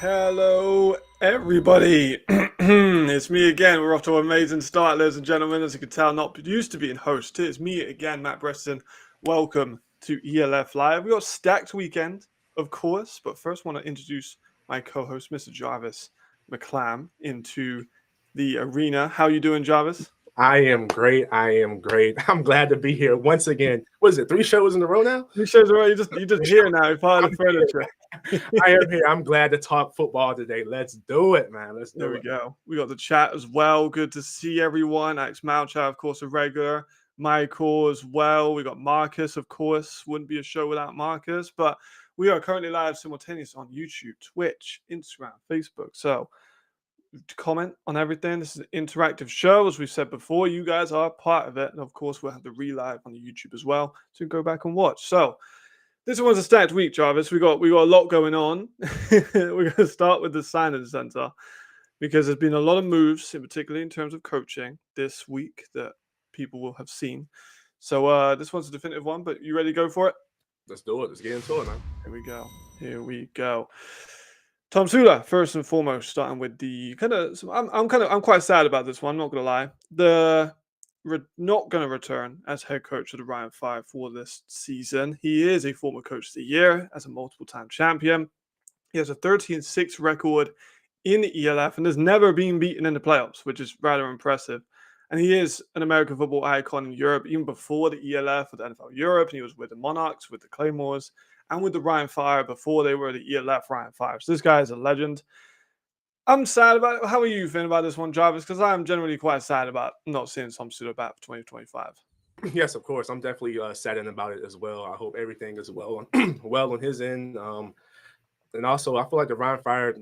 Hello, everybody. It's me again. We're off to an amazing start, ladies and gentlemen. As you can tell, not used to being hosted. It's me again, Matt Bressington. Welcome to ELF Live. We got a stacked weekend, of course, but first, I want to introduce my co-host, Mr. Jarvis McClam, into the arena. How you doing, Jarvis? I am great. I am great. I'm glad to be here once again. What is it? 3 shows in a row now? You shows already. You just here now. You're part of the furniture. I am here. I'm glad to talk football today. Let's do it, man. Let's There do we it. go. We got the chat as well. Good to see everyone. Alex Malchow, of course, a regular. Michael as well. We got Marcus, of course. Wouldn't be a show without Marcus. But we are currently live simultaneously on YouTube, Twitch, Instagram, Facebook. So comment on everything. This is an interactive show. As we've said before, you guys are part of it. And of course, we'll have the relive on the YouTube as well. So you can go back and watch. So this one's a stacked week, Jarvis. We got a lot going on. We're going to start with the signing center because there's been a lot of moves, in particularly in terms of coaching this week that people will have seen. So this one's a definitive one, but you ready to go for it? Let's do it. Let's get into it, man. Here we go. Here we go. Tom Sula, first and foremost, starting with the I'm quite sad about this one, not gonna lie. Not gonna return as head coach of the Ryan Fire for this season. He is a former coach of the year as a multiple time champion. He has a 30-6 record in the ELF and has never been beaten in the playoffs, which is rather impressive. And he is an American football icon in Europe, even before the ELF with NFL Europe. And he was with the Monarchs, with the Claymores, and with the Ryan Fire before they were the ELF Ryan Fire. So this guy is a legend. I'm sad about it. How are you feeling about this one, Jarvis? Because I'm generally quite sad about not seeing some pseudo back for 2025. Yes, of course. I'm definitely saddened about it as well. I hope everything is well on well on his end. And also, I feel like the Ryan Fire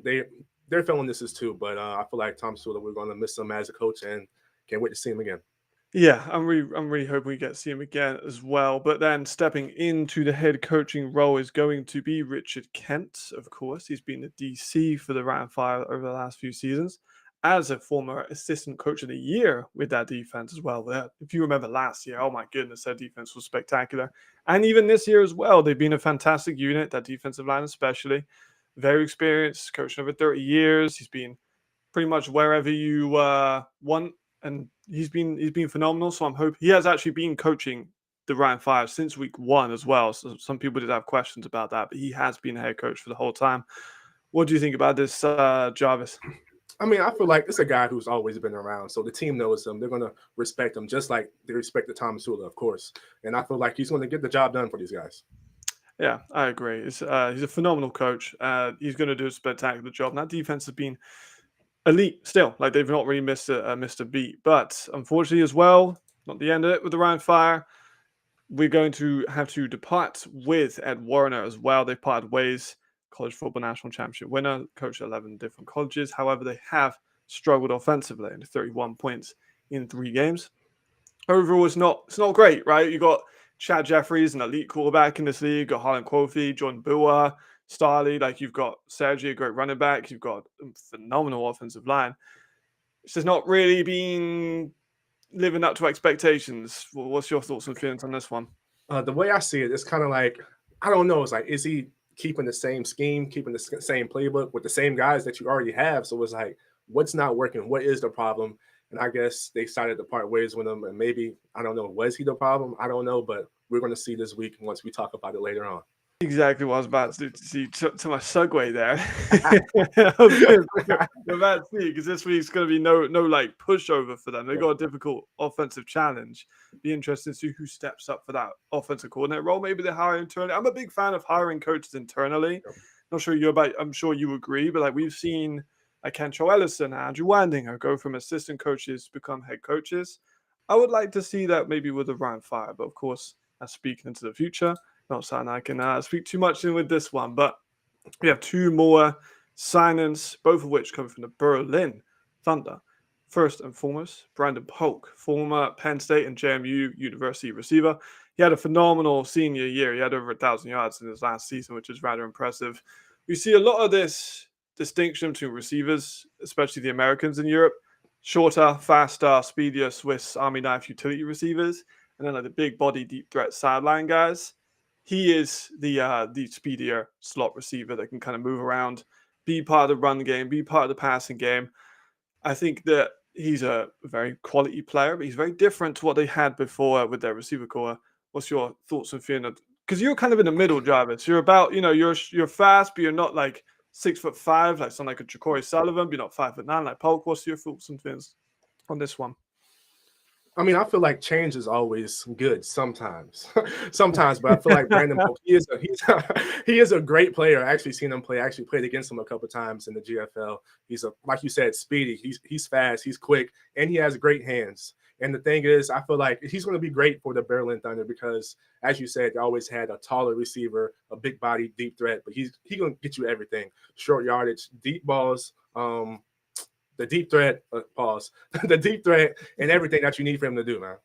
they're feeling this too. But I feel like Tom Sula, we're going to miss him as a coach, and can't wait to see him again. Yeah, I'm really hoping we get to see him again as well. But then stepping into the head coaching role is going to be Richard Kent, of course. He's been the DC for the Ryan Fire over the last few seasons as a former assistant coach of the year with that defense as well. If you remember last year, oh my goodness, that defense was spectacular. And even this year as well, they've been a fantastic unit, that defensive line especially. Very experienced, coaching over 30 years. He's been pretty much wherever you want, and he's been phenomenal. So I'm hoping he has actually been coaching the Ryan Fire since week 1 as well. So some people did have questions about that, but he has been a head coach for the whole time. What do you think about this, Jarvis? I mean, I feel like it's a guy who's always been around, so the team knows him. They're going to respect him just like they respect the Tom Sula, of course. And I feel like he's going to get the job done for these guys. Yeah, I agree. He's a phenomenal coach. He's going to do a spectacular job. And that defense has been elite still. Like they've not really missed a beat. But unfortunately, as well, not the end of it with the Ryan Fire. We're going to have to depart with Ed Warner as well. They parted ways. College football national championship winner, coached 11 different colleges. However, they have struggled offensively in 31 points in 3 games. Overall, it's not great, right? You got Chad Jeffries, an elite quarterback in this league. You've got Harlan Kofi, John Bua, Starley. Like you've got Sergi, a great running back. You've got a phenomenal offensive line. It's just not really been living up to expectations. What's your thoughts and feelings on this one? The way I see it, it's kind of like, I don't know. It's like, is he keeping the same scheme, keeping the same playbook with the same guys that you already have? So it's like, what's not working? What is the problem? And I guess they decided to part ways with him. And maybe, I don't know, was he the problem? I don't know. But we're going to see this week once we talk about it later on. Exactly what I was about to see to my segue there. We're about to see because this week's going to be no like pushover for them. They got a difficult offensive challenge. Be interesting to see who steps up for that offensive coordinator role. Maybe they hire internally. I'm a big fan of hiring coaches internally. Not sure I'm sure you agree, but like we've seen like Kentrell Ellison, Andrew Wandinger go from assistant coaches to become head coaches. I would like to see that maybe with the Ryan Fire, but of course, that's speaking into the future. Not something I can speak too much in with this one, but we have 2 more signings, both of which come from the Berlin Thunder. First and foremost, Brandon Polk, former Penn State and JMU University receiver. He had a phenomenal senior year. He had over 1,000 yards in his last season, which is rather impressive. We see a lot of this distinction between receivers, especially the Americans in Europe. Shorter, faster, speedier Swiss Army knife utility receivers, and then like the big body, deep threat sideline guys. He is the speedier slot receiver that can kind of move around, be part of the run game, be part of the passing game. I think that he's a very quality player, but he's very different to what they had before with their receiver core. What's your thoughts on feeling? Because you're kind of in the middle, Jarvis. You're about, you're fast, but you're not like 6'5", like someone like a Ja'Cory Sullivan. But you're not 5'9", like Polk. What's your thoughts and feelings on this one? I mean, I feel like change is always good sometimes, sometimes. But I feel like Brandon Polk, he is a great player. I actually seen him play. I actually played against him a couple times in the GFL. He's like you said, speedy. He's fast. He's quick, and he has great hands. And the thing is, I feel like he's going to be great for the Berlin Thunder because, as you said, they always had a taller receiver, a big body, deep threat. But he's going to get you everything: short yardage, deep balls. The deep threat, the deep threat, and everything that you need for him to do, man.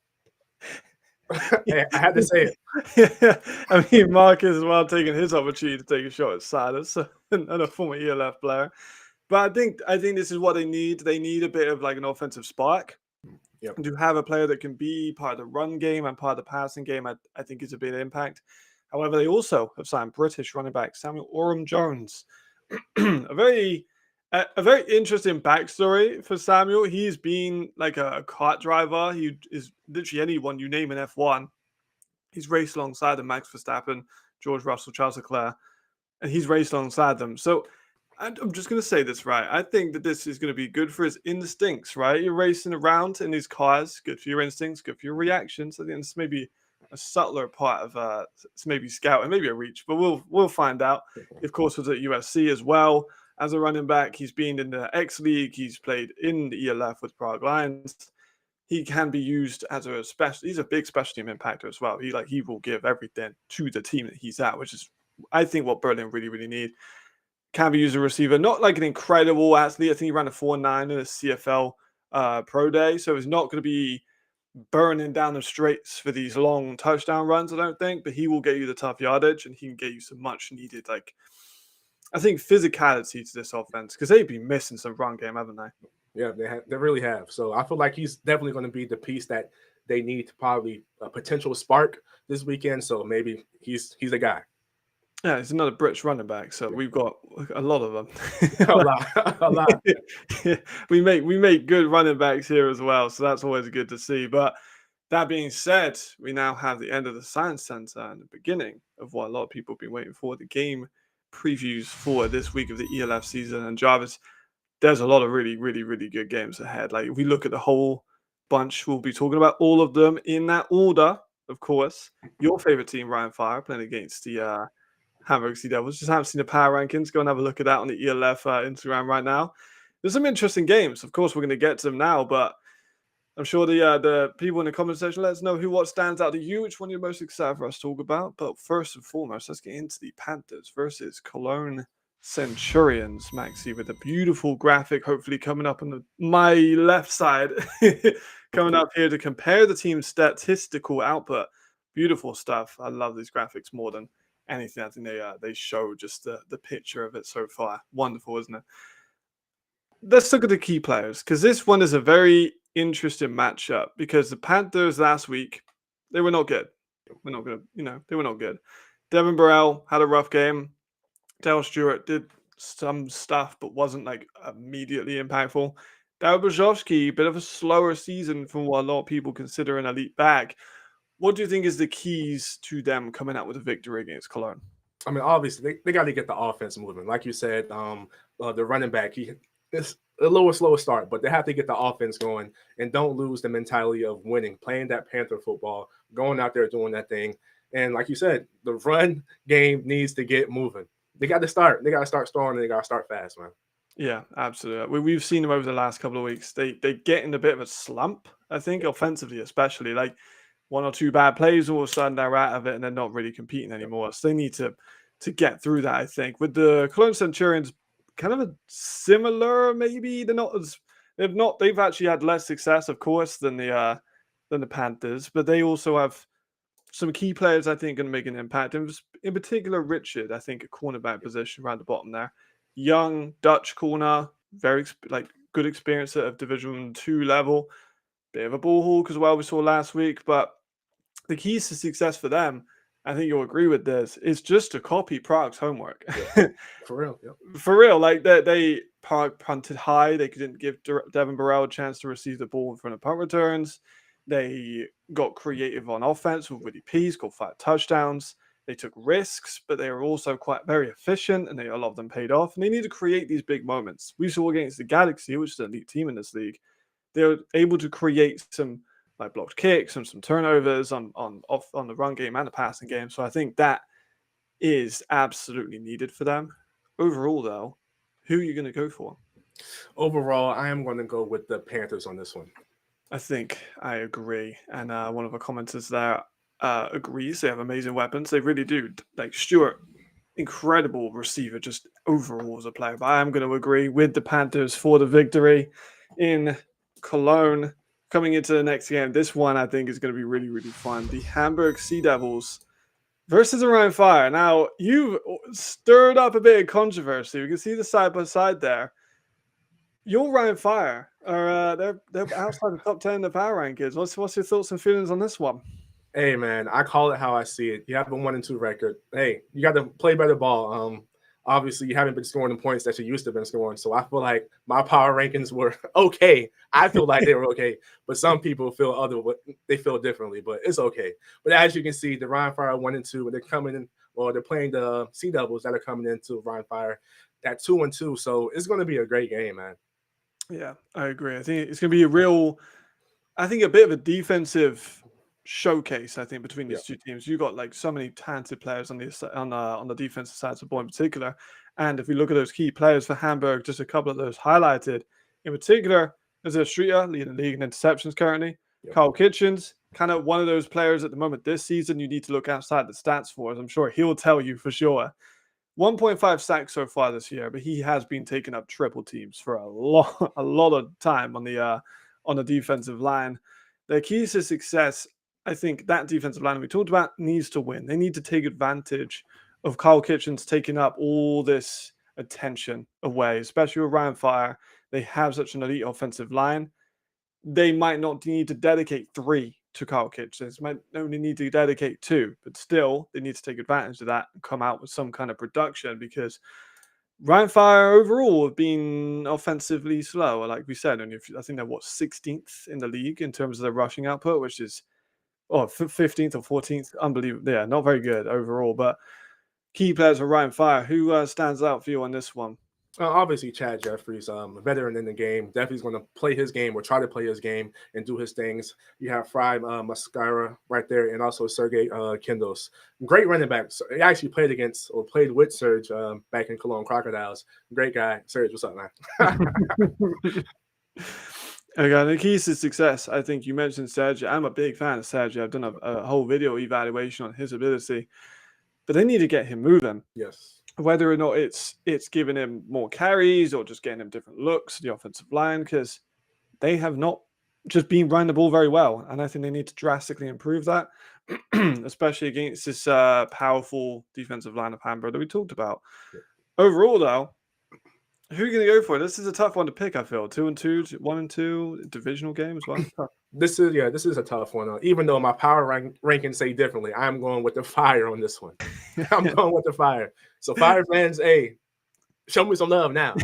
I had to say it. Yeah. I mean, Marcus as well taking his opportunity to take a shot at Silas and a former ELF player. But I think this is what they need. They need a bit of like an offensive spark. Yep. And to have a player that can be part of the run game and part of the passing game, I think is a big impact. However, they also have signed British running back Samuel Oram-Jones. a very interesting backstory for Samuel. He's been like a kart driver. He is literally anyone you name in F1. He's raced alongside them, Max Verstappen, George Russell, Charles Leclerc, and he's raced alongside them. So I'm just going to say this, right? I think that this is going to be good for his instincts, right? You're racing around in these cars, good for your instincts, good for your reactions. I think it's maybe a subtler part of it's maybe scouting, maybe a reach, but we'll find out. He, of course, was at USC as well as a running back. He's been in the X League. He's played in the ELF with Prague Lions. He can be used as a special. He's a big special team impactor as well. He will give everything to the team that he's at, which is, I think, what Berlin really, really need. Can be used as a receiver, not like an incredible athlete. I think he ran a 4.9 in a CFL pro day, so it's not going to be burning down the straights for these long touchdown runs, I don't think, but he will get you the tough yardage and he can get you some much needed, like, I think, physicality to this offense because they've been missing some run game, haven't they? Yeah, they really have. So I feel like he's definitely going to be the piece that they need to probably a potential spark this weekend. So maybe he's a guy. Yeah, it's another British running back, so we've got a lot of them. a lot. Yeah, we make good running backs here as well, so that's always good to see. But that being said, we now have the end of the Science Center and the beginning of what a lot of people have been waiting for, the game previews for this week of the ELF season. And Jarvis, there's a lot of really, really, really good games ahead. Like if we look at the whole bunch, we'll be talking about all of them in that order, of course. Your favorite team, Ryan Fire, playing against the Hamburg Sea Devils. Just haven't seen the power rankings. Go and have a look at that on the ELF Instagram right now. There's some interesting games. Of course, we're going to get to them now, but I'm sure the people in the comment section let us know what stands out to you, which one you're most excited for us to talk about. But first and foremost, let's get into the Panthers versus Cologne Centurions. Maxi with a beautiful graphic, hopefully coming up on my left side, coming up here to compare the team's statistical output. Beautiful stuff. I love these graphics more than anything. I think they show just the picture of it so far. Wonderful, isn't it? Let's look at the key players because this one is a very interesting matchup because the Panthers last week, they were not good. We're not gonna, they were not good. Devin Burrell had a rough game. Dale Stewart did some stuff but wasn't like immediately impactful. Daryl Brzozowski, bit of a slower season from what a lot of people consider an elite back. What do you think is the keys to them coming out with a victory against Cologne? I mean, obviously, they got to get the offense moving. Like you said, the running back, it's a little slower start, but they have to get the offense going and don't lose the mentality of winning, playing that Panther football, going out there doing that thing. And like you said, the run game needs to get moving. They got to start. They got to start strong and they got to start fast, man. Yeah, absolutely. We've seen them over the last couple of weeks. They get in a bit of a slump, I think, offensively especially. Like one or two bad plays, all of a sudden they're out of it and they're not really competing anymore. So they need to get through that, I think. With the Cologne Centurions, kind of a similar, maybe they've actually had less success, of course, than the Panthers, but they also have some key players I think going to make an impact. In particular, Richard, I think, a cornerback position around the bottom there. Young Dutch corner, very good experience at Division 2 level. Bit of a ball hawk as well, we saw last week. But the keys to success for them, I think you'll agree with this, is just to copy Prague's homework. For real. Yep. For real, like they Prague punted high. They didn't give Devin Burrell a chance to receive the ball in front of punt returns. They got creative on offense with Woody P, scored 5 touchdowns. They took risks, but they were also quite very efficient, and a lot of them paid off. And they need to create these big moments. We saw against the Galaxy, which is an elite team in this league, they were able to create some like blocked kicks and some turnovers on the run game and the passing game. So I think that is absolutely needed for them. Overall, though, who are you going to go for? Overall, I am going to go with the Panthers on this one. I think I agree. And one of the commenters there agrees. They have amazing weapons. They really do. Like Stewart, incredible receiver, just overall as a player. But I am going to agree with the Panthers for the victory in Cologne. Coming into the next game, this one I think is going to be really, really fun. The Hamburg Sea Devils versus Orion Fire. Now, you've stirred up a bit of controversy. We can see the side by side there. Your Orion Fire are they're outside the top 10 in the power rankings. What's your thoughts and feelings on this one? Hey man, I call it how I see it. You have a 1-2 record. Hey, you got to play better ball. Obviously, you haven't been scoring the points that you used to have been scoring. So I feel like my power rankings were okay. I feel like they were okay, but some people they feel differently. But it's okay. But as you can see, the Orion Fire 1-2, they're coming in. Well, they're playing the Sea Devils that are coming into Orion Fire at 2-2. So it's going to be a great game, man. Yeah, I agree. I think it's going to be a bit of a defensive showcase. I think between these two teams, you got like so many talented players on the defensive side of the ball in particular. And if we look at those key players for Hamburg, just a couple of those highlighted in particular, there's a Streeter leading the league in interceptions currently. Yep. Carl Kitchens, kind of one of those players at the moment this season you need to look outside the stats for, as I'm sure he'll tell you for sure. 1.5 sacks so far this year, but he has been taking up triple teams for a lot of time on the defensive line. The keys to success, I think that defensive line we talked about needs to win. They need to take advantage of Carl Kitchens taking up all this attention away, especially with Orion Fire. They have such an elite offensive line. They might not need to dedicate 3 to Carl Kitchens. Might only need to dedicate 2, but still they need to take advantage of that and come out with some kind of production, because Orion Fire overall have been offensively slow. Like we said, and I think they're 16th in the league in terms of their rushing output, which is 15th or 14th. Unbelievable. Yeah, not very good overall. But key players for Orion Fire. Who stands out for you on this one? Obviously, Chad Jeffries, a veteran in the game, definitely is going to play his game or try to play his game and do his things. You have Fry Mascara right there, and also Sergey Kindos. Great running back. He actually played with Serge back in Cologne Crocodiles. Great guy. Serge, what's up, man? Okay, the keys to success. I think you mentioned Serge. I'm a big fan of Serge. I've done a whole video evaluation on his ability, but they need to get him moving. Yes. Whether or not it's giving him more carries or just getting him different looks, the offensive line, because they have not just been running the ball very well. And I think they need to drastically improve that, especially against this powerful defensive line of Hamburg that we talked about. Yeah. Overall, though, who are you going to go for? This is a tough one to pick, I feel. 2-2, 1-2, divisional game as well. This is a tough one. Even though my power rankings say differently, I'm going with the Fire on this one. I'm going with the Fire. So Fire fans, hey, show me some love now.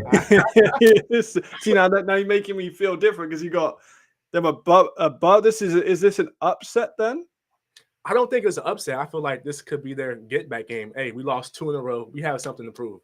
See, now you're making me feel different because you got them above. Is this an upset then? I don't think it's an upset. I feel like this could be their get back game. Hey, we lost 2 in a row. We have something to prove.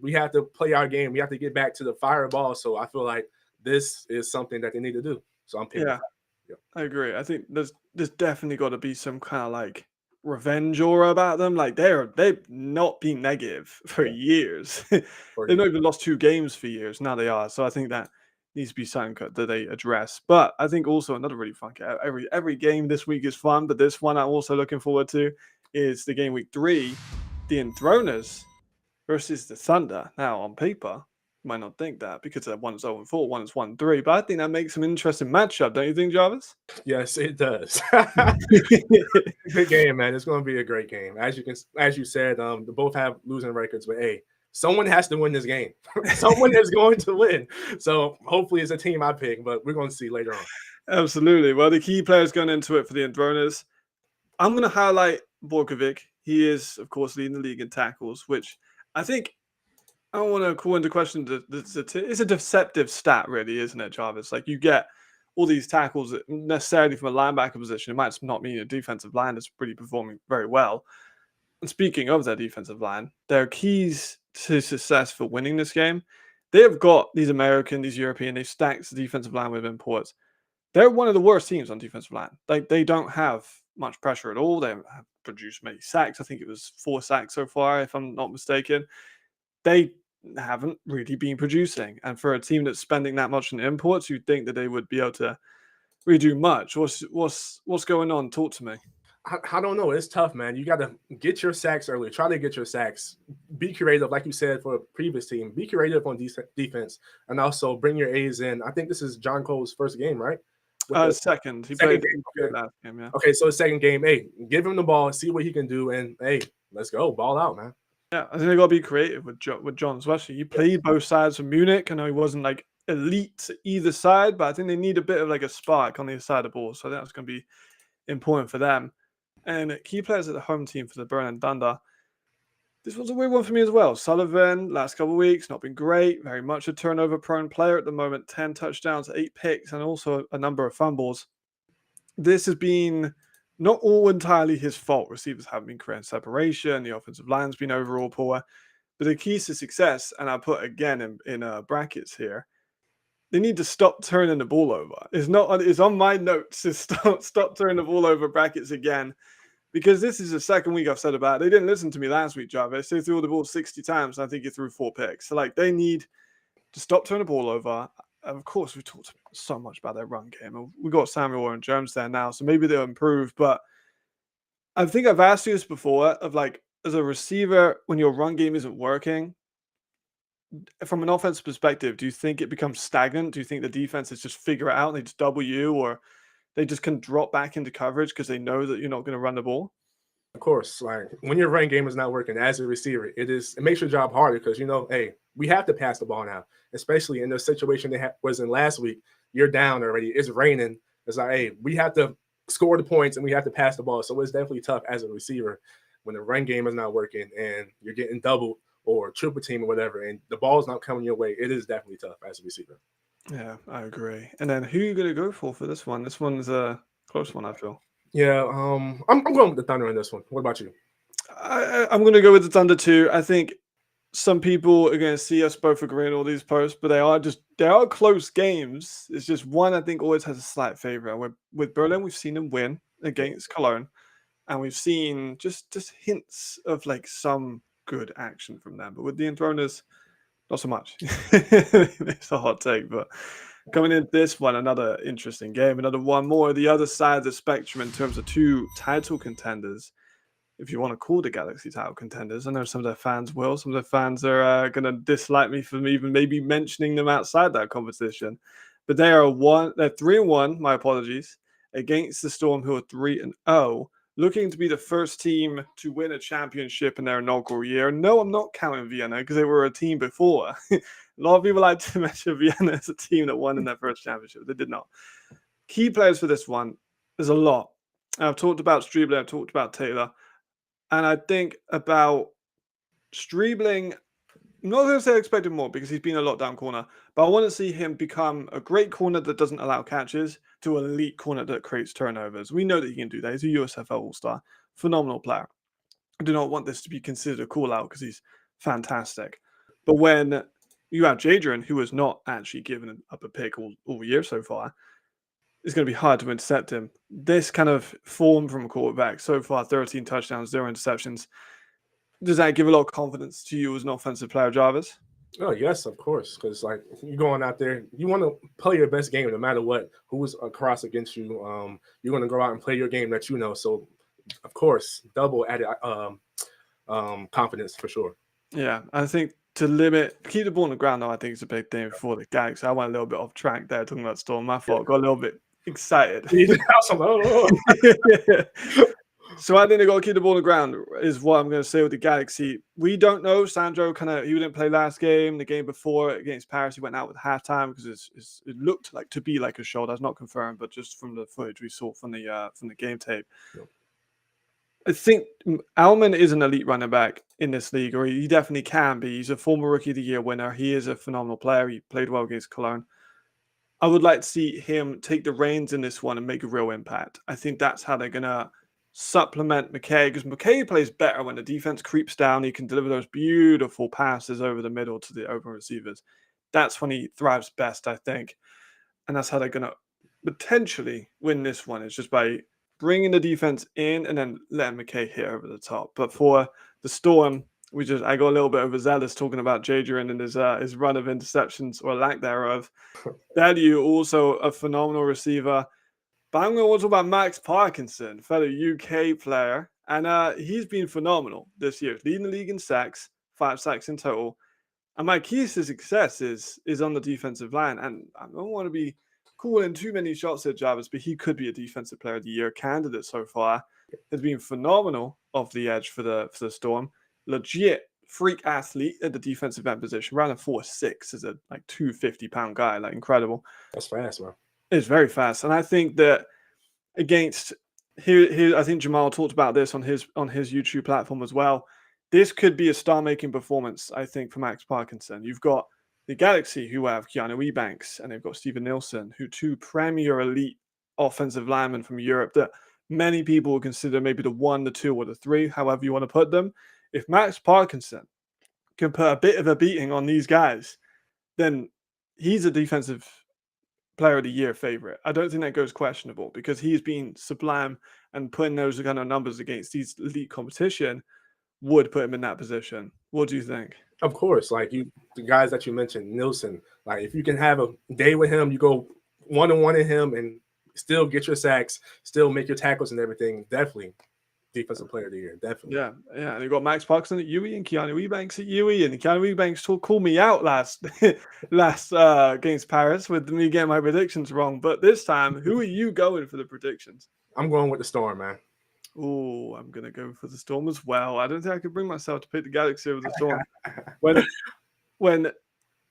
We have to play our game. We have to get back to the fireball. So I feel like this is something that they need to do. So I'm picking. Yeah, I agree. I think there's definitely got to be some kind of like revenge aura about them. Like they've not been negative for years. They've not even lost 2 games for years. Now they are. So I think that needs to be something that they address. But I think also another really fun game. Every game this week is fun, but this one I'm also looking forward to is the game week 3, the Enthroners versus the Thunder. Now on paper, you might not think that because one is 0-4, one is 1-3, but I think that makes an interesting matchup, don't you think, Jarvis? Yes, it does. Good game, man. It's going to be a great game. As you said, they both have losing records, but hey, someone has to win this game. Someone is going to win. So hopefully it's a team I pick, but we're going to see later on. Absolutely. Well, the key players going into it for the Enthroners, I'm going to highlight Borkovic. He is, of course, leading the league in tackles, which I think I don't want to call into question it's a deceptive stat, really, isn't it, Jarvis? Like, you get all these tackles necessarily from a linebacker position. It might not mean a defensive line is really performing very well. And speaking of their defensive line, their keys to success for winning this game, they have got these American, these European, they've stacked the defensive line with imports. They're one of the worst teams on defensive line. Like, they don't have much pressure at all. They have produced many sacks. I think it was 4 sacks so far, if I'm not mistaken. They haven't really been producing. And for a team that's spending that much on imports, you'd think that they would be able to really do much. What's going on? Talk to me. I don't know. It's tough, man. You got to get your sacks early. Try to get your sacks. Be creative, like you said for a previous team. Be creative on defense, and also bring your A's in. I think this is John Cole's first game, right? Second. He second played game. last game, yeah. Okay, so his second game. Hey, give him the ball, see what he can do, and hey, let's go, ball out, man. Yeah, I think they got to be creative with John, especially. He played both sides for Munich. I know he wasn't like elite to either side, but I think they need a bit of like a spark on the other side of the ball. So I think that's going to be important for them. And key players at the home team for the Berlin Thunder. This was a weird one for me as well. Sullivan, last couple of weeks, not been great. Very much a turnover-prone player at the moment. 10 touchdowns, 8 picks, and also a number of fumbles. This has been not all entirely his fault. Receivers haven't been creating separation. The offensive line's been overall poor. But the keys to success, and I put again in brackets here, they need to stop turning the ball over. It's on my notes to stop turning the ball over, brackets again. Because this is the second week I've said about it. They didn't listen to me last week, Jarvis. They threw the ball 60 times, and I think he threw 4 picks. So, like, they need to stop turning the ball over. Of course, we've talked so much about their run game. We've got Samuel and Jones there now, so maybe they'll improve. But I think I've asked you this before, of like, as a receiver, when your run game isn't working, from an offensive perspective, do you think it becomes stagnant? Do you think the defenses just figure it out and they just double you, or they just can drop back into coverage because they know that you're not going to run the ball? Of course, like when your running game is not working as a receiver, it makes your job harder because hey, we have to pass the ball now, especially in the situation they was in last week. You're down already. It's raining. It's like, hey, we have to score the points and we have to pass the ball. So it's definitely tough as a receiver when the run game is not working and you're getting doubled or triple team or whatever, and the ball's not coming your way. It is definitely tough as a receiver. Yeah, I agree. And then who are you going to go for this one? This one's a close one, I feel. Yeah, I'm going with the Thunder on this one. What about you? I'm going to go with the Thunder too. I think some people are going to see us both agreeing on all these posts, but they are close games. It's just one I think always has a slight favorite. With Berlin, we've seen them win against Cologne, and we've seen just hints of like some good action from them. But with the Enthroners, not so much. It's a hot take, but coming in this one, another interesting game, another one more the other side of the spectrum in terms of 2 title contenders, if you want to call the Galaxy title contenders. I know some of their fans will. Some of their fans are going to dislike me for even maybe mentioning them outside that competition. But they're 3-1, my apologies, against the Storm, who are 3-0. Looking to be the first team to win a championship in their inaugural year. No, I'm not counting Vienna because they were a team before. A lot of people like to mention Vienna as a team that won in their first championship. They did not. Key players for this one, there's a lot. I've talked about Striebler, I've talked about Taylor. And I think about Striebling, I'm not going to say I expected more because he's been a lockdown corner, but I want to see him become a great corner that doesn't allow catches to an elite corner that creates turnovers. We know that he can do that. He's a USFL All-Star, phenomenal player. I do not want this to be considered a call-out because he's fantastic. But when you have Jadrian, who has not actually given up a pick all year so far, it's going to be hard to intercept him. This kind of form from a quarterback so far, 13 touchdowns, 0 interceptions, does that give a lot of confidence to you as an offensive player, Jarvis? Oh, yes, of course. Because, like, you're going out there, you want to play your best game no matter what, who's across against you. You're going to go out and play your game that you know. So, of course, double added confidence for sure. Yeah, I think to keep the ball on the ground, though, I think it's a big thing for the Galaxy. I went a little bit off track there talking about Storm. My fault. Got a little bit excited. So I think they got to keep the ball on the ground is what I'm going to say with the Galaxy. We don't know. Sandro he didn't play last game. The game before against Paris, he went out with halftime because it looked like to be like a shoulder. That's not confirmed, but just from the footage we saw from the game tape. Yep. I think Alman is an elite running back in this league, or he definitely can be. He's a former Rookie of the Year winner. He is a phenomenal player. He played well against Cologne. I would like to see him take the reins in this one and make a real impact. I think that's how they're going to supplement McKay, because McKay plays better when the defense creeps down. He can deliver those beautiful passes over the middle to the open receivers. That's when he thrives best, I think. And that's how they're going to potentially win this one. It's just by bringing the defense in and then letting McKay hit over the top. But for the Storm, I got a little bit overzealous talking about Jadrian and his run of interceptions or lack thereof. Value, also a phenomenal receiver. But I'm going to talk about Max Parkinson, fellow UK player. And he's been phenomenal this year, leading the league in sacks, 5 sacks in total. And my keys to success is on the defensive line. And I don't want to be calling too many shots at Jarvis, but he could be a defensive player of the year candidate so far. Has been phenomenal off the edge for the Storm. Legit freak athlete at the defensive end position. Ran a 4.6 as a 250-pound guy. Incredible. That's fast, man. It's very fast. And I think that against here, I think Jamal talked about this on his YouTube platform as well. This could be a star-making performance, I think, for Max Parkinson. You've got the Galaxy, who have Keanu Ebanks, and they've got Steven Nielsen, who 2 premier elite offensive linemen from Europe that many people would consider maybe the 1, the 2, or the 3, however you want to put them. If Max Parkinson can put a bit of a beating on these guys, then he's a defensive player of the year favorite. I don't think that goes questionable because he's been sublime, and putting those kind of numbers against these elite competition would put him in that position. What do you think? Of course, the guys that you mentioned, Nielsen, if you can have a day with him, you go 1-on-1 in him and still get your sacks, still make your tackles and everything, definitely defensive player of the year, definitely. Yeah. And you got Max Parkinson at UE and Keanu Ebanks at UE, and Keanu Ebanks called me out last against Paris with me getting my predictions wrong. But this time, who are you going for the predictions? I'm going with the Storm, man. Oh, I'm going to go for the Storm as well. I don't think I could bring myself to pick the Galaxy over the Storm. when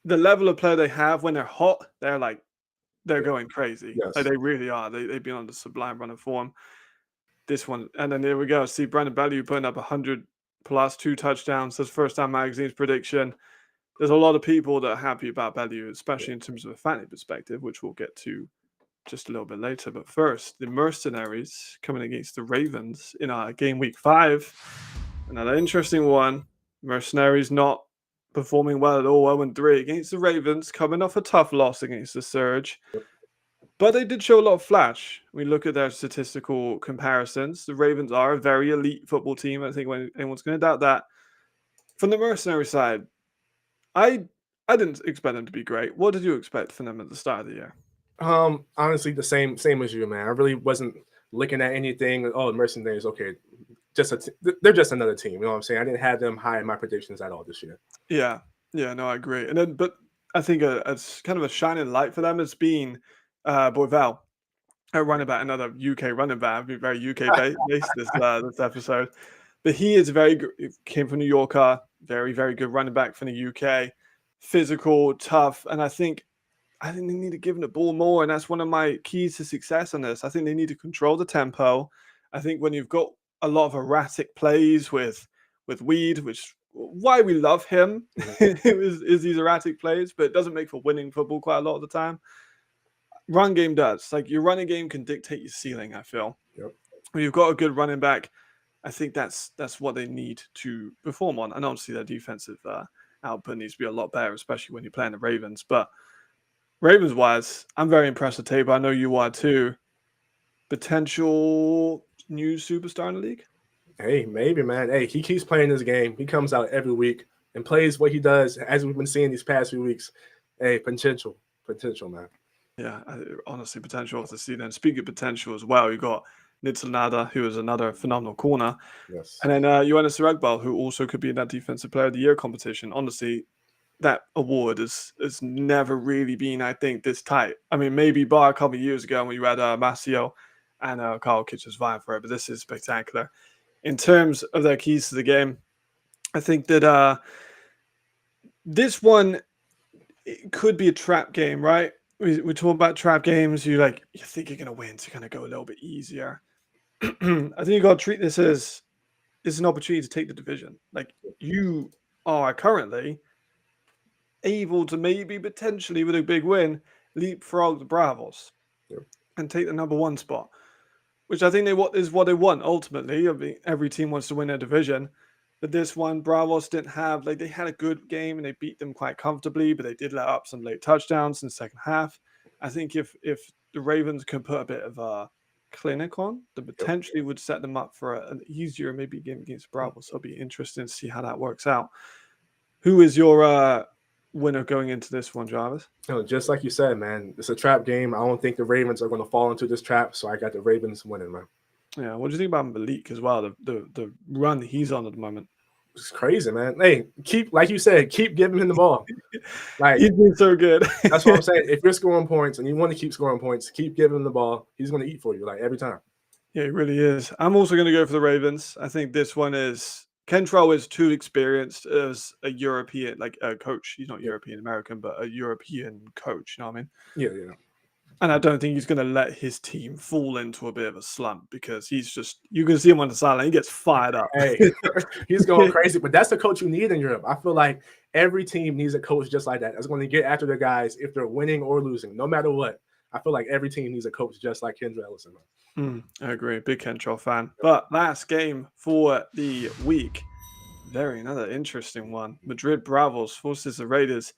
the level of play they have, when they're hot, they're going crazy. Yes. They really are. They've been on the sublime run of form. This one, and then there we go. See Brandon Bellew putting up 100 plus 2 touchdowns. That's First Down Magazine's prediction. There's a lot of people that are happy about Bellew, especially in terms of a fantasy perspective, which we'll get to just a little bit later. But first, the Mercenaries coming against the Ravens in our game week 5. Another interesting one. Mercenaries not performing well at all. 0-3 against the Ravens, coming off a tough loss against the Surge. But they did show a lot of flash. We look at their statistical comparisons. The Ravens are a very elite football team. I think when anyone's going to doubt that. From the Mercenary side, I didn't expect them to be great. What did you expect from them at the start of the year? Honestly, the same as you, man. I really wasn't looking at anything. Oh, the Mercenaries, okay. They're just another team. You know what I'm saying? I didn't have them high in my predictions at all this year. Yeah, no, I agree. And then, but I think it's kind of a shining light for them has been Boyval, a running back, another UK running back. I've been very UK based this episode, but he is very good. Came from New Yorker, very very good running back from the UK, physical, tough, and I think they need to give him the ball more, and that's one of my keys to success on this. I think they need to control the tempo. I think when you've got a lot of erratic plays with Weed, which why we love him is these erratic plays, but it doesn't make for winning football quite a lot of the time. Run game does. Your running game can dictate your ceiling, I feel. Yep. When you've got a good running back, I think that's what they need to perform on. And obviously their defensive output needs to be a lot better, especially when you're playing the Ravens. But Ravens-wise, I'm very impressed with Tabor. I know you are too. Potential new superstar in the league? Hey, maybe, man. Hey, he keeps playing this game. He comes out every week and plays what he does, as we've been seeing these past few weeks. Hey, potential, man. Yeah, honestly, potential to see then. Speaking of potential as well, you got Nitsanada, who is another phenomenal corner. Yes. And then Johannes Ragbal, who also could be in that Defensive Player of the Year competition. Honestly, that award has never really been, I think, this tight. I mean, maybe bar a couple of years ago when you had Masio and Carl Kitchens vying for it, but this is spectacular. In terms of their keys to the game, I think that this one it could be a trap game, right? We talk about trap games. You think you're going to win, so you're going to go a little bit easier. I think you got to treat this as it's an opportunity to take the division. Like, you are currently able to maybe potentially with a big win leapfrog the Braavos and take the number 1 spot, which I think is what they want ultimately. I mean, every team wants to win their division, but this one, Braavos didn't have, like, they had a good game and they beat them quite comfortably, but they did let up some late touchdowns in the second half. I think if the Ravens can put a bit of a clinic on, that potentially would set them up for an easier maybe game against Braavos. So it'll be interesting to see how that works out. Who is your winner going into this one, Jarvis? Just like you said, man, it's a trap game. I don't think the Ravens are going to fall into this trap, so I got the Ravens winning, man. Yeah, what do you think about Malik as well? The run he's on at the moment. It's crazy, man. Hey, like you said, keep giving him the ball. Like, he's been so good. That's what I'm saying. If you're scoring points and you want to keep scoring points, keep giving him the ball. He's going to eat for you, like, every time. Yeah, he really is. I'm also going to go for the Ravens. I think this one is Kentrell is too experienced as a European, like a coach. He's not European American, but a European coach. You know what I mean? Yeah. And I don't think he's going to let his team fall into a bit of a slump, because he's just, you can see him on the sideline. He gets fired up. Hey, he's going crazy. But that's the coach you need in Europe. I feel like every team needs a coach just like that. That's going to get after their guys if they're winning or losing, no matter what. I feel like every team needs a coach just like Kendra Ellison. I agree. Big Kentrell fan. But last game for the week, another interesting one. Madrid Braavos versus the Raiders.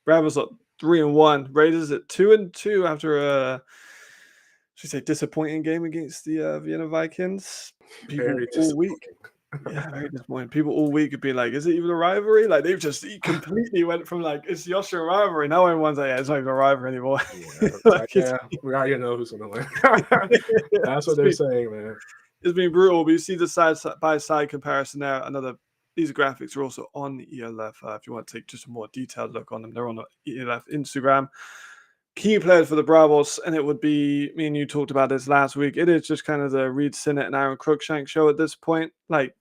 Braavos at 3-1. Raiders at 2-2 after a, should I say, disappointing game against the Vienna Vikings. People all week. Yeah, very disappointing. People all week have been like, is it even a rivalry? Like, they've just completely went from like, it's the Austrian rivalry. Now everyone's like, yeah, it's not even a rivalry anymore. Yeah, we already know who's going to win. That's what they're saying, man. It's been brutal, but you see the side-by-side comparison there. These graphics are also on the ELF. If you want to take just a more detailed look on them, they're on the ELF Instagram. Key players for the Braavos, and it would be, me and you talked about this last week. It is just kind of the Reed Sinnett and Aaron Cruikshank show at this point. Like,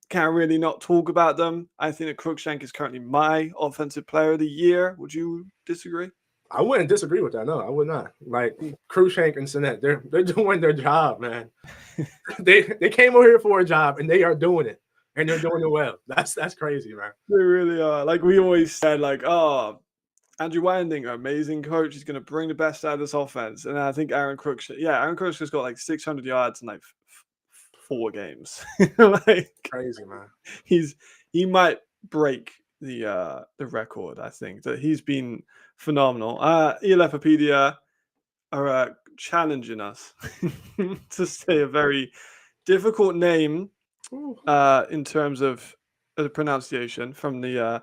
can't really not talk about them. I think that Cruikshank is currently my offensive player of the year. Would you disagree? I wouldn't disagree with that. No, I would not. Like, Cruikshank and Sinnett, they're doing their job, man. they came over here for a job, and they are doing it. And they're doing it well. That's crazy, man. They really are. Like, we always said, like, Andrew Winding, amazing coach. He's going to bring the best out of this offense. And I think Aaron Cruikshank's got like 600 yards in like 4 games. Like, crazy, man. He might break the record. I think that he's been phenomenal. ELFopedia are challenging us to say a very difficult name in terms of the pronunciation from the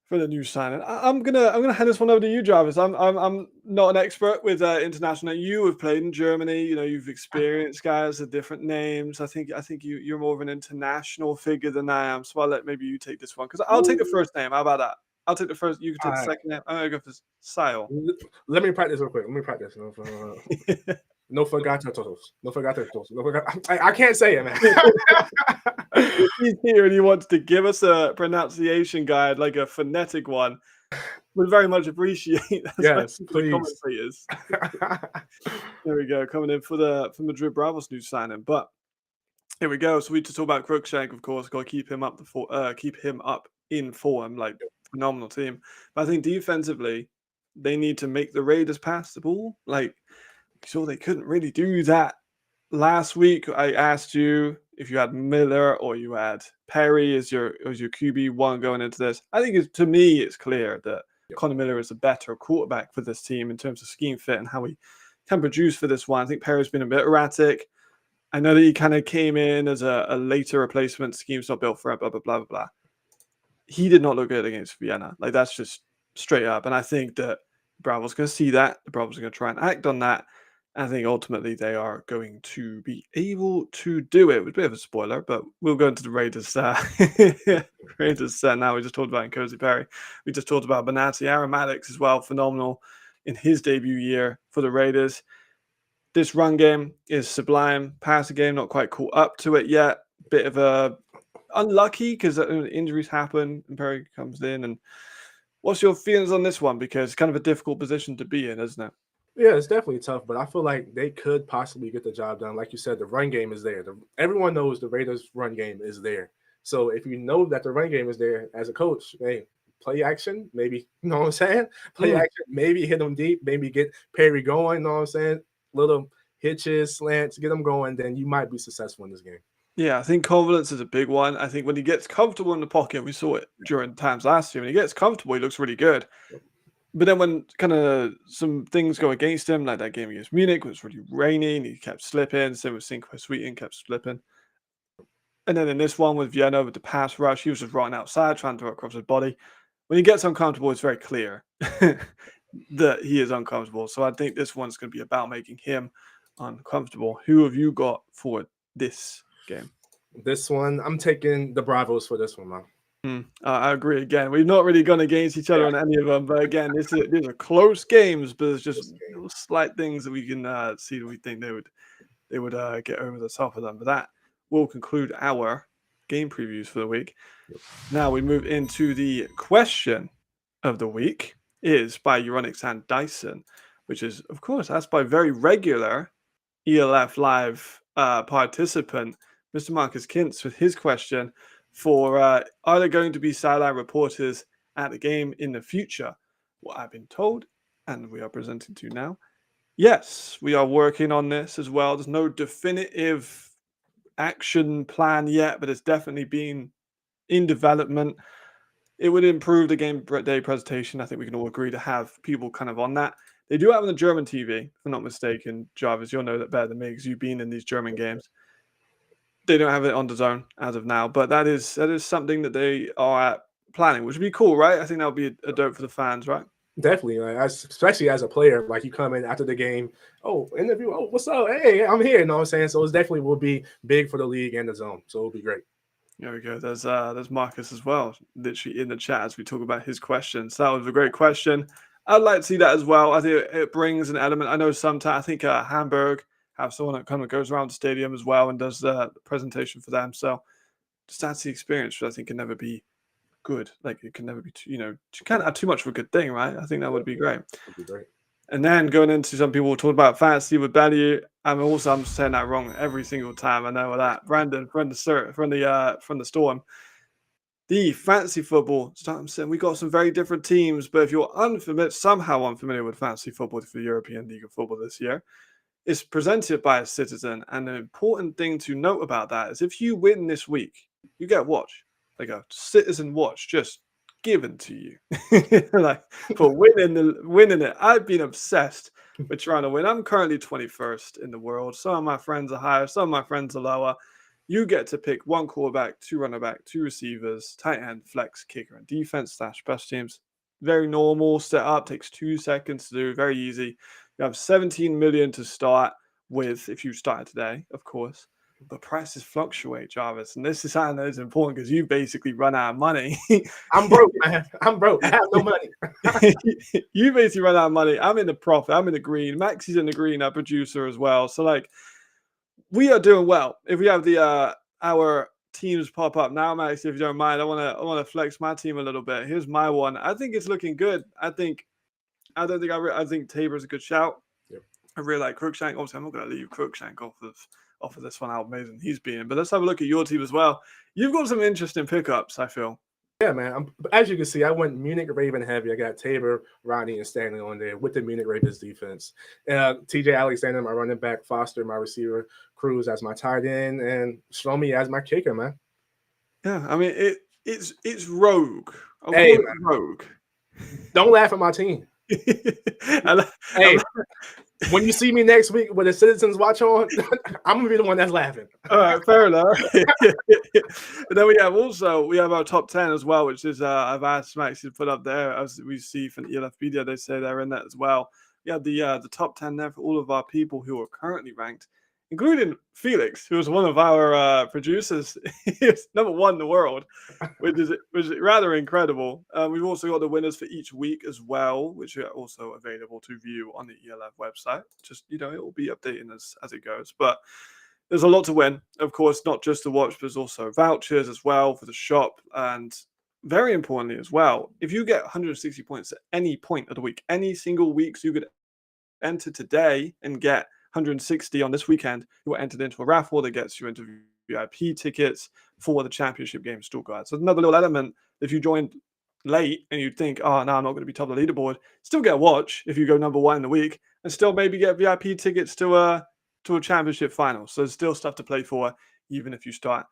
new signing. I'm gonna hand this one over to you, Jarvis. I'm not an expert with international. You have played in Germany. You know, you've experienced guys with different names. I think you're more of an international figure than I am. So I'll let maybe you take this one, because I'll take the first name. How about that? I'll take the first. You can take the second name. I'm gonna go for Sile. Let me practice real quick. No forgatos. I can't say it, man. He's here and he wants to give us a pronunciation guide, like a phonetic one. We'd very much appreciate that. Yes, please. There we go, coming in for Madrid Braavos new signing. But here we go. So we just talk about Cruikshank, of course. Got to keep him up in form, like phenomenal team. But I think defensively, they need to make the Raiders pass the ball. Like, so they couldn't really do that last week. I asked you if you had Miller or you had Perry as your QB1 going into this. I think to me it's clear that Connor Miller is a better quarterback for this team in terms of scheme fit and how he can produce for this one. I think Perry's been a bit erratic. I know that he kind of came in as a later replacement. Scheme's not built for it, blah, blah, blah, blah, blah. He did not look good against Vienna. Like, that's just straight up. And I think that Braavo's going to see that. The Braavo's going to try and act on that. I think ultimately they are going to be able to do it. It was a bit of a spoiler, but we'll go into the Raiders. Raiders now. We just talked about N'Kosi Perry. We just talked about Bonatti. Aaron Maddox as well, phenomenal in his debut year for the Raiders. This run game is sublime. Passing game, not quite caught up to it yet. Bit of a unlucky because injuries happen and Perry comes in. And what's your feelings on this one? Because it's kind of a difficult position to be in, isn't it? Yeah, it's definitely tough, but I feel like they could possibly get the job done. Like you said, the run game is there. Everyone knows the Raiders' run game is there. So if you know that the run game is there as a coach, hey, play action, maybe, you know what I'm saying? Play Mm. action, maybe hit them deep, maybe get Perry going, you know what I'm saying? Little hitches, slants, get them going, then you might be successful in this game. Yeah, I think confidence is a big one. I think when he gets comfortable in the pocket, we saw it during times last year. When he gets comfortable, he looks really good. But then when kind of some things go against him, like that game against Munich, it was really raining, he kept slipping. Same with Cinco Sweeten, kept slipping. And then in this one with Vienna, with the pass rush, he was just running outside, trying to throw across his body. When he gets uncomfortable, it's very clear that he is uncomfortable. So I think this one's going to be about making him uncomfortable. Who have you got for this game? This one, I'm taking the Braavos for this one, man. I agree. Again, we've not really gone against each other on any of them, but again, these are close games. But there's just little slight things that we can see that we think they would get over the top of them. But that will conclude our game previews for the week. Now we move into the question of the week. Is by Euronics and Dyson, which is of course asked by very regular ELF Live participant, Mr. Marcus Kintz, with his question for are there going to be sideline reporters at the game in the future? What I've been told, and we are presenting to now. Yes, we are working on this as well. There's no definitive action plan yet, but it's definitely been in development. It would improve the game day presentation. I think we can all agree to have people kind of on that. They do have on the German TV, if I'm not mistaken. Jarvis, you'll know that better than me because you've been in these German games. They don't have it on the zone as of now, but that is something that they are planning, which would be cool, right? I think that would be a dope for the fans, right? Definitely, like, especially as a player, like you come in after the game, oh, interview, oh, what's up? Hey, I'm here, you know what I'm saying? So it definitely will be big for the league and the zone. So it'll be great. There we go. There's Marcus as well, literally in the chat as we talk about his questions. That was a great question. I'd like to see that as well. I think it brings an element. I know sometimes I think Hamburg have someone that kind of goes around the stadium as well and does the presentation for them. So just that's the experience, which I think can never be good. Like it can never be too, you can't have too much of a good thing, right? I think that would be great. It'll be great. And then going into some people talk about fantasy with value. I'm saying that wrong every single time. I know that. Brandon from the Storm. The fantasy football. I'm saying we got some very different teams, but if you're somehow unfamiliar with fantasy football for the European League of Football this year, it's presented by a citizen. And an important thing to note about that is if you win this week, you get a watch, like a citizen watch, just given to you, like for winning it. I've been obsessed with trying to win. I'm currently 21st in the world. Some of my friends are higher, some of my friends are lower. You get to pick one quarterback, two running back, two receivers, tight end, flex, kicker, and defense / special teams. Very normal setup. Takes 2 seconds to do. Very easy. You have 17 million to start with if you started today, of course. But prices fluctuate, Jarvis, and this is something that is important because you basically run out of money. I'm broke, man. I'm broke. I have no money. You basically run out of money. I'm in the profit. I'm in the green. Maxie's in the green, our producer as well. So like, we are doing well. If we have the our teams pop up now, Max, if you don't mind, I want to flex my team a little bit. Here's my one. I think it's looking good. I think Tabor's a good shout. Yep. I really like Crookshank. Obviously, I'm not going to leave Crookshank off of this one. How amazing he's been. But let's have a look at your team as well. You've got some interesting pickups, I feel. Yeah, man. As you can see, I went Munich Raven heavy. I got Tabor, Ronnie, and Stanley on there with the Munich Ravens defense. TJ Alexander, my running back, Foster, my receiver, Cruz as my tight end, and Shlomi as my kicker, man. Yeah, I mean it's rogue. Hey, man. Rogue. Don't laugh at my team. Hey, when you see me next week with the Citizens watch on, I'm gonna be the one that's laughing. All right, fair enough. And then we have our top 10 as well, which is I've asked Max to put up there as we see from the ELF Media. They say they're in that as well. We have the top 10 there for all of our people who are currently ranked, including Felix, who was one of our producers. He's number 1 in the world, which is rather incredible. We've also got the winners for each week as well, which are also available to view on the ELF website. Just, it will be updating as it goes. But there's a lot to win, of course, not just the watch, but there's also vouchers as well for the shop. And very importantly as well, if you get 160 points at any point of the week, any single week, so you could enter today and get 160 on this weekend, you are entered into a raffle that gets you into VIP tickets for the championship game Stuttgart. So another little element. If you joined late and you think, oh, no, I'm not going to be top of the leaderboard, still get a watch if you go number 1 in the week, and still maybe get VIP tickets to a championship final. So there's still stuff to play for, even if you start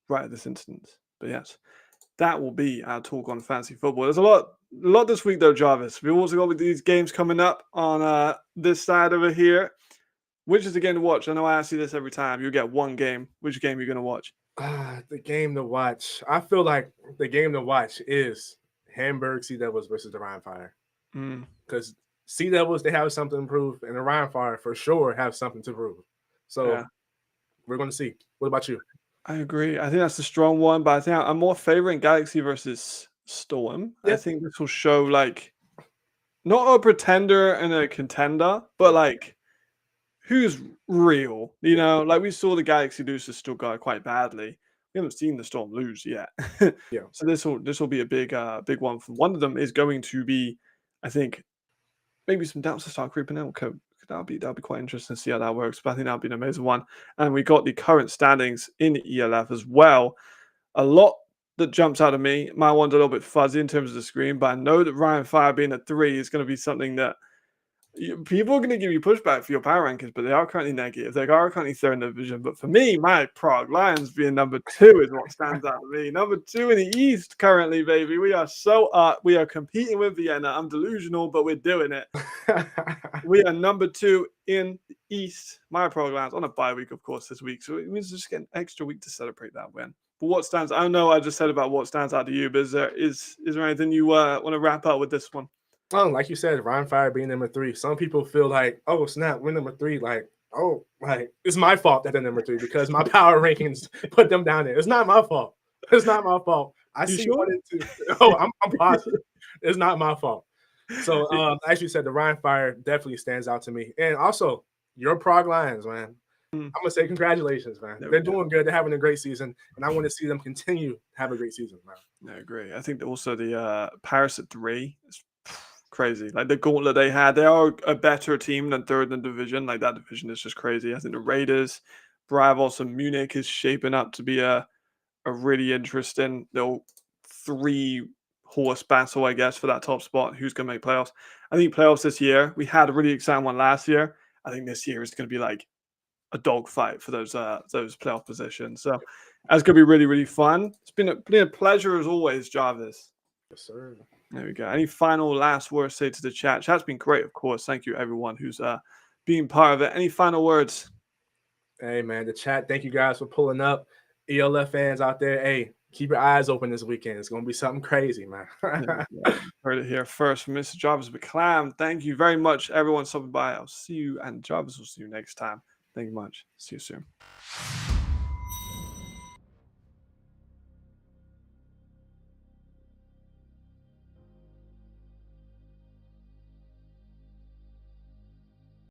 right at this instance. But yes, that will be our talk on fantasy football. There's a lot this week, though, Jarvis. We've also got these games coming up on this side over here. Which is the game to watch? I know I ask you this every time. You get one game. Which game are you going to watch? The game to watch. I feel like the game to watch is Hamburg Sea Devils versus the Rhine Fire. Because Sea Devils, they have something to prove, and the Rhine Fire for sure have something to prove. So we're going to see. What about you? I agree. I think that's a strong one, but I think I'm more favoring Galaxy versus Storm. I think this will show like not a pretender and a contender, but like who's real. You know, like we saw the Galaxy lose to Stuttgart quite badly. We haven't seen the Storm lose yet. So this will be a big one. For one of them is going to be, I think, maybe some doubts to start creeping out. That'll be quite interesting to see how that works. But I think that'll be an amazing one. And we got the current standings in ELF as well. A lot that jumps out of me. My one's a little bit fuzzy in terms of the screen, but I know that Ryan Fire being at 3 is going to be something that people are going to give you pushback for your power rankings, but they are currently negative. They are currently 3rd in the division. But for me, my Prague Lions being number 2 is what stands out to me. Number 2 in the East currently, baby. We are so up. We are competing with Vienna. I'm delusional, but we're doing it. We are number 2 in the East. My Prague Lions on a bye week, of course, this week. So it means just get an extra week to celebrate that win. But what stands? I know I just said about what stands out to you, but is there anything you want to wrap up with this one? Like you said, Ryan Fire being number 3. Some people feel like, oh snap, we're number 3. Like, oh, like it's my fault that they're number 3 because my power rankings put them down there. It's not my fault. It's not my fault. I see 1 and 2. Oh, I'm positive. It's not my fault. So, as you said, the Ryan Fire definitely stands out to me, and also your Prague Lions, man. I'm gonna say congratulations, man. They're doing good. They're having a great season, and I want to see them continue to have a great season, man. I agree. I think that also the Paris at 3 is crazy. Like the gauntlet they had, they are a better team than 3rd in the division. Like that division is just crazy. I think the Raiders, Braavos, and Munich is shaping up to be a really interesting little 3-horse battle, I guess, for that top spot. Who's going to make playoffs? I think playoffs this year, we had a really exciting one last year. I think this year is going to be like a dogfight for those playoff positions. So that's going to be really, really fun. It's been a pleasure as always, Jarvis. Yes, sir. There we go. Any final last words to say to the chat? Chat's been great, of course. Thank you, everyone who's being part of it. Any final words? Hey, man, the chat, thank you guys for pulling up. ELF fans out there, hey, keep your eyes open this weekend. It's going to be something crazy, man. Heard it here first from Mr. Jarvis McClam. Thank you very much, everyone stopping by. I'll see you, and Jarvis will see you next time. Thank you much. See you soon.